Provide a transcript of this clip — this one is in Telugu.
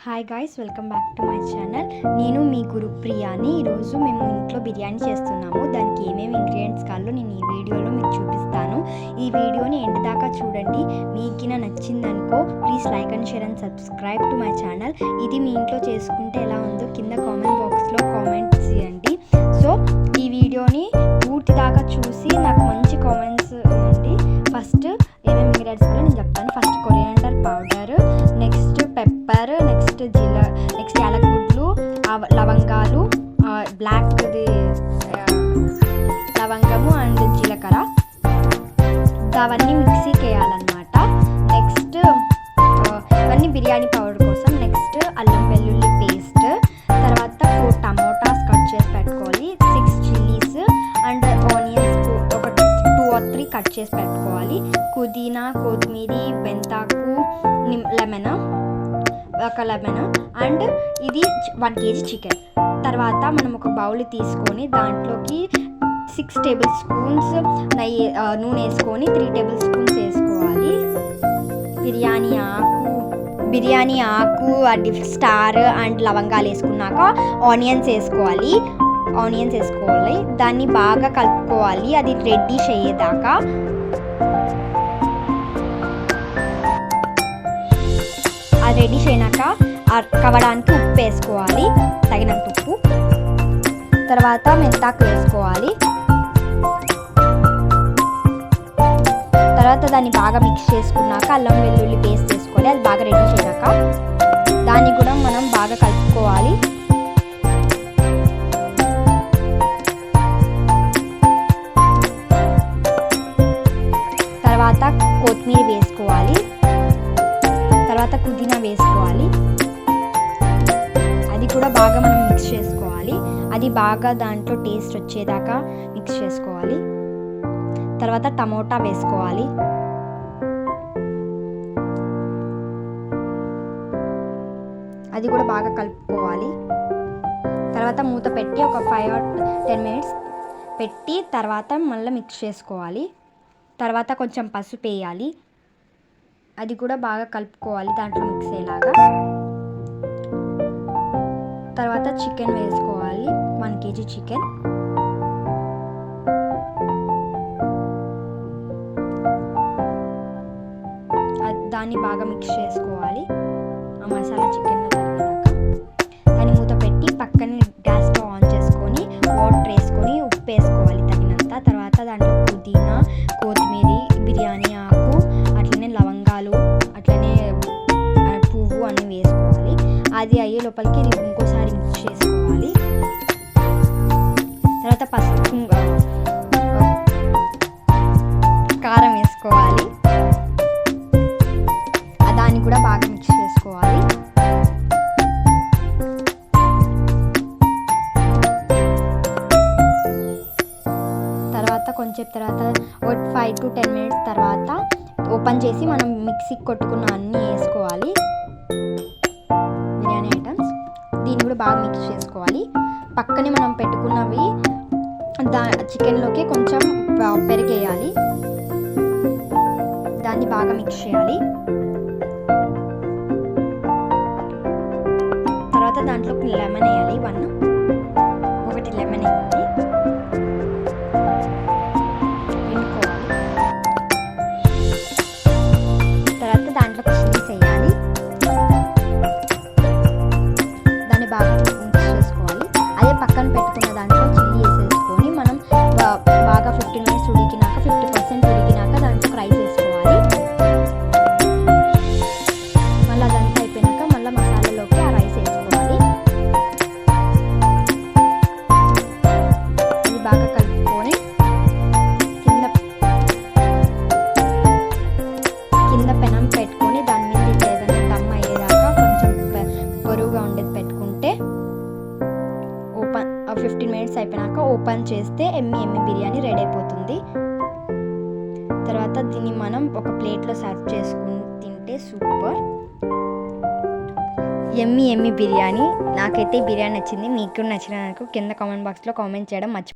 Hi guys, welcome back to my channel. నేను మీ గురుప్రియాని. ఈరోజు మేము ఇంట్లో బిర్యానీ చేస్తున్నాము. దానికి ఏమేమి ఇంగ్రీడియంట్స్ కావాలో నేను ఈ వీడియోలో మీకు చూపిస్తాను. ఈ వీడియోని ఎండ్ దాకా చూడండి. మీకు నచ్చిందనుకో please like and share and subscribe to my channel. ఇది మీ ఇంట్లో చేసుకుంటే ఎలా ఉందో కింద కామెంట్ బాక్స్లో కామెంట్ చేయండి. సో ఈ వీడియోని పూర్తి దాకా చూసి నాకు మంచి కామెంట్స్ ఇవ్వండి. ఫస్ట్ ఏమేమి ఇంగ్రీడియంట్స్ కావాలో నేను చెప్తాను. First coriander powder, next pepper, next యాలకులు, లవంగాలు, బ్లాక్ది లవంగము అండ్ జీలకర్ర, అవన్నీ మిక్సీకి వేయాలన్నమాట. నెక్స్ట్ ఇవన్నీ బిర్యానీ పౌడర్ కోసం. నెక్స్ట్ అల్లం వెల్లుల్లి పేస్ట్, తర్వాత 4 టమోటాస్ కట్ చేసి పెట్టుకోవాలి, 6 చిల్లీస్ అండ్ ఆనియన్స్ ఒక 2 or 3 కట్ చేసి పెట్టుకోవాలి, పుదీనా, కొత్తిమీర, మెంతాకు, లెమన్, ఒక లెమన్ అండ్ ఇది 1 kg చికెన్. తర్వాత మనం ఒక బౌల్ తీసుకొని దాంట్లోకి 6 టేబుల్ స్పూన్స్ నూనె వేసుకొని 3 టేబుల్ స్పూన్స్ వేసుకోవాలి. బిర్యానీ ఆకు స్టార్ అండ్ లవంగాలు వేసుకున్నాక ఆనియన్స్ వేసుకోవాలి. దాన్ని బాగా కలుపుకోవాలి, అది రెడ్డిష్ అయ్యేదాకా. అది రెడ్డిష్ అయినాక కవడానికి ఉప్పు వేసుకోవాలి, తగినంత ఉప్పు. తర్వాత మెంతాకు వేసుకోవాలి. తర్వాత దాన్ని బాగా మిక్స్ చేసుకున్నాక అల్లం వెల్లుల్లి పేస్ట్ వేసుకోవాలి. అది బాగా రెడీ చేయక దాన్ని కూడా మనం బాగా కలుపుకోవాలి. తర్వాత కొత్తిమీర వేసుకోవాలి, తర్వాత పుదీనా వేసుకోవాలి. అది కూడా బాగా మనం మిక్స్ చేసుకోవాలి. అది బాగా దాంట్లో టేస్ట్ వచ్చేదాకా మిక్స్ చేసుకోవాలి. తర్వాత టమోటా వేసుకోవాలి. అది కూడా బాగా కలుపుకోవాలి. తర్వాత మూత పెట్టి ఒక 5 or 10 minutes పెట్టి తర్వాత మళ్ళీ మిక్స్ చేసుకోవాలి. తర్వాత కొంచెం పసుపు వేయాలి, అది కూడా బాగా కలుపుకోవాలి దాంట్లో మిక్స్ అయ్యేలాగా. తర్వాత చికెన్ వేసుకోవాలి, 1 kg చికెన్. దాన్ని బాగా మిక్స్ చేసుకోవాలి ఆ మసాలా చికెన్లో కలిపినాక. దాన్ని మూత పెట్టి పక్కనే గ్యాస్ స్టవ్ ఆన్ చేసుకొని వాటర్ వేసుకొని ఉప్పు వేసుకోవాలి తగినంత. తర్వాత దాంట్లో పుదీనా, కొత్తిమీర, బిర్యానీ ఆకు, అట్లనే లవంగాలు, అట్లనే పువ్వు అన్నీ వేసుకోవాలి. అది అయ్యే లోపలికి ఇది ఇంకోసారి మిక్స్ చేసుకోవాలి. తర్వాత పసుపు, కారం వేసుకోవాలి, దాన్ని కూడా బాగా మిక్స్ చేసుకోవాలి. తర్వాత కొంచెం తర్వాత 5 to 10 minutes తర్వాత ఓపెన్ చేసి మనం మిక్సీకి కొట్టుకున్న అన్నీ వేసుకోవాలి, బిర్యానీ ఐటమ్స్. దీన్ని కూడా బాగా మిక్స్ చేసుకోవాలి. పక్కనే మనం పెట్టుకున్నవి చికెన్లోకి కొంచెం పెరిగేయాలి, దాన్ని బాగా మిక్స్ చేయాలి. తర్వాత దాంట్లో లెమన్ వేయాలి, 1 లెమన్ వేయాలి, పిండుకోవాలి. తర్వాత దాంట్లో చిల్లీస్ వేయాలి, దాన్ని బాగా మిక్స్ చేసుకోవాలి. అదే పక్కన పెట్టుకున్న దాంట్లో చిల్లీ వేసేసుకొని మనం బాగా 15 minutes ఉడికినాక 50% ఉడికినాక దాంట్లో రైస్ వేసుకోవాలి. మళ్ళీ అదంతా అయిపోయినాక మళ్ళీ మసాలాలోకి ఆ రైస్ వేసుకోవాలి. ఇది బాగా కలుపుకొని కింద పెనం పెట్టుకొని దాని మీద ఏదైనా దమ్ అయ్యేదాకా కొంచెం బరువుగా ఉండేది పెట్టుకుంటే 15 minutes అయిపోయినాక ఓపెన్ చేస్తే ఎమ్మి బిర్యానీ రెడీ అయిపోతుంది. తర్వాత దీన్ని మనం ఒక ప్లేట్లో సర్వ్ చేసుకుని తింటే సూపర్ ఎమ్మి బిర్యానీ. నాకైతే బిర్యానీ నచ్చింది. మీకు నచ్చినందుకు కింద కామెంట్ బాక్స్లో కామెంట్ చేయడం మర్చిపోండి.